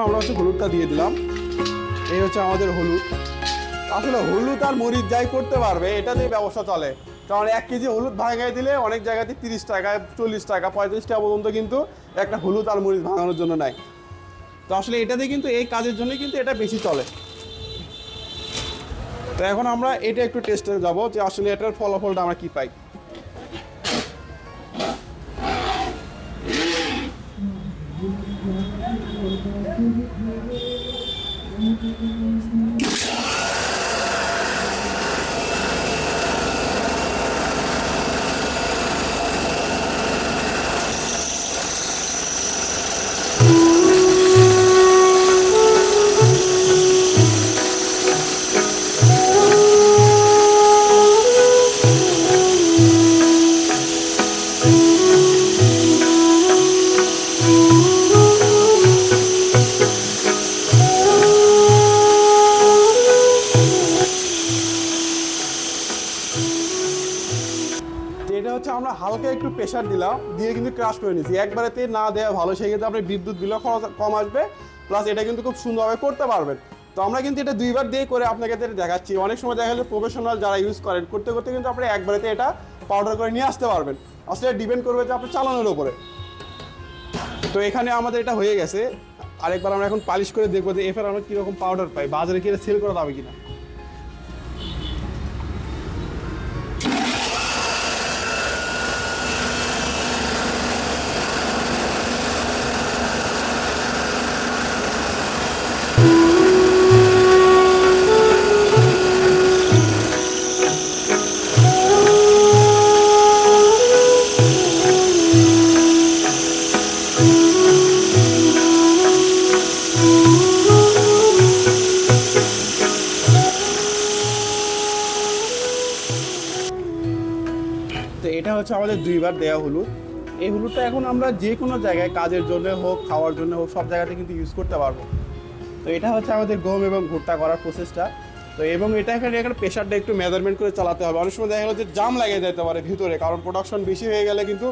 আমরা হচ্ছে হলুদটা দিয়ে দিলাম। এই হচ্ছে আমাদের হলুদ। আসলে হলুদ আর মরিচ যাই করতে পারবে এটাতেই ব্যবসা চলে, কারণ 1 কেজি হলুদ ভাঙাই দিলে অনেক জায়গাতে 30 টাকা, 40 টাকা, 35 টাকা পর্যন্ত কিন্তু একটা হলুদ আর মরিচ ভাঙানোর জন্য নেয়। তো আসলে এটাতে কিন্তু এই কাজের জন্যই কিন্তু এটা বেশি চলে। তো এখন আমরা এটা একটু টেস্টে যাব যে আসলে এটার ফলাফলটা আমরা কি পাই। এটা হচ্ছে আমরা হালকা একটু প্রেশার দিলাম, দিয়ে কিন্তু ক্রাশ করে নিয়েছি। একবারেতে না দেওয়া ভালো, সেই ক্ষেত্রে আপনার বিদ্যুৎ বিলও খরচ কম আসবে, প্লাস এটা কিন্তু খুব সুন্দরভাবে করতে পারবেন। তো আমরা কিন্তু এটা 2বার দিয়ে করে আপনাকে দেখাচ্ছি। অনেক সময় দেখা যাচ্ছে প্রফেশনাল যারা ইউজ করেন করতে করতে কিন্তু আপনি একবারেতে এটা পাউডার করে নিয়ে আসতে পারবেন। আসলে ডিপেন্ড করবে যে আপনার চালানোর উপরে। তো এখানে আমাদের এটা হয়ে গেছে। আরেকবার আমরা এখন পালিশ করে দেখবো যে এফের আমরা কীরকম পাউডার পাই, বাজারে কিনে সেল করা যাবে কিনা। তো এটা হচ্ছে আমাদের 2বার দেওয়া হলুদ। এই হলুদটা এখন আমরা যে কোনো জায়গায় কাজের জন্য হোক, খাওয়ার জন্য হোক, সব জায়গাতে কিন্তু ইউজ করতে পারবো। তো এটা হচ্ছে আমাদের গম এবং ভুট্টা করার প্রসেসটা। তো এবং এটা এখানে প্রেশারটা একটু মেজারমেন্ট করে চালাতে হবে। অনেক সময় দেখা গেলো যে জাম লাগিয়ে যেতে পারে ভিতরে, কারণ প্রোডাকশন বেশি হয়ে গেলে কিন্তু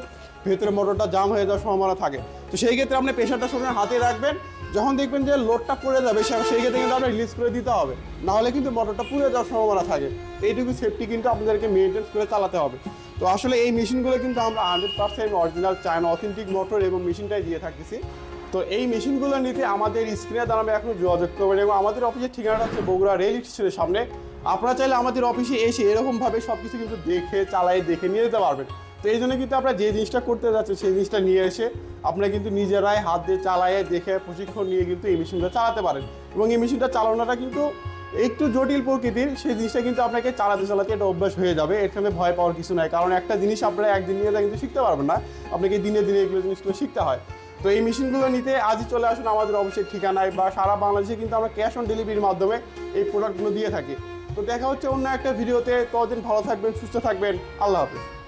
ভেতরে মোটরটা জাম হয়ে যাওয়ার সম্ভাবনা থাকে। তো সেই ক্ষেত্রে আপনি প্রেশারটা সময় হাতে রাখবেন, যখন দেখবেন যে লোডটা পড়ে যাবে সেই ক্ষেত্রে কিন্তু আপনার রিলিজ করে দিতে হবে, নাহলে কিন্তু মোটরটা পুড়ে যাওয়ার সম্ভাবনা থাকে। তো এইটুকু সেফটি কিন্তু আপনাদেরকে মেনটেন করে চালাতে হবে। তো আসলে এই মেশিনগুলো কিন্তু আমরা 100% অরিজিনাল চায়না অথেন্টিক মোটর এবং মেশিনটাই দিয়ে থাকতেছি। তো এই মেশিনগুলো নিতে আমাদের স্ক্রিনে দ্বারা এখন যোগাযোগ করবেন, এবং আমাদের অফিসের ঠিকানাটা হচ্ছে বগুড়া রেল স্টেশনের সামনে। আপনারা চাইলে আমাদের অফিসে এসে এরকমভাবে সব কিছু কিন্তু দেখে নিয়ে যেতে পারবেন। তো এই জন্য কিন্তু আপনারা যে জিনিসটা করতে যাচ্ছেন সেই জিনিসটা নিয়ে এসে আপনারা কিন্তু নিজেরাই হাত দিয়ে চালায়ে দেখে প্রশিক্ষণ নিয়ে কিন্তু এই মেশিনটা চালাতে পারেন। এবং এই মেশিনটা চালানোটা কিন্তু একটু জটিল প্রকৃতির, সেই জিনিসটা কিন্তু আপনাকে চালাতে চালাতে এটা অভ্যাস হয়ে যাবে। এখানে ভয় পাওয়ার কিছু নাই, কারণ একটা জিনিস আপনারা একদিন নিয়ে কিন্তু শিখতে পারবেন না, আপনাকে দিনে দিনে এগুলো জিনিসগুলো শিখতে হয়। তো এই মেশিনগুলো নিতে আজই চলে আসুন আমাদের অফিসের ঠিকানায়, বা সারা বাংলাদেশে কিন্তু আমরা ক্যাশ অন ডেলিভারির মাধ্যমে এই প্রোডাক্টগুলো দিয়ে থাকি। তো দেখা হচ্ছে অন্য একটা ভিডিওতে। ততদিন ভালো থাকবেন, সুস্থ থাকবেন। আল্লাহ হাফেজ।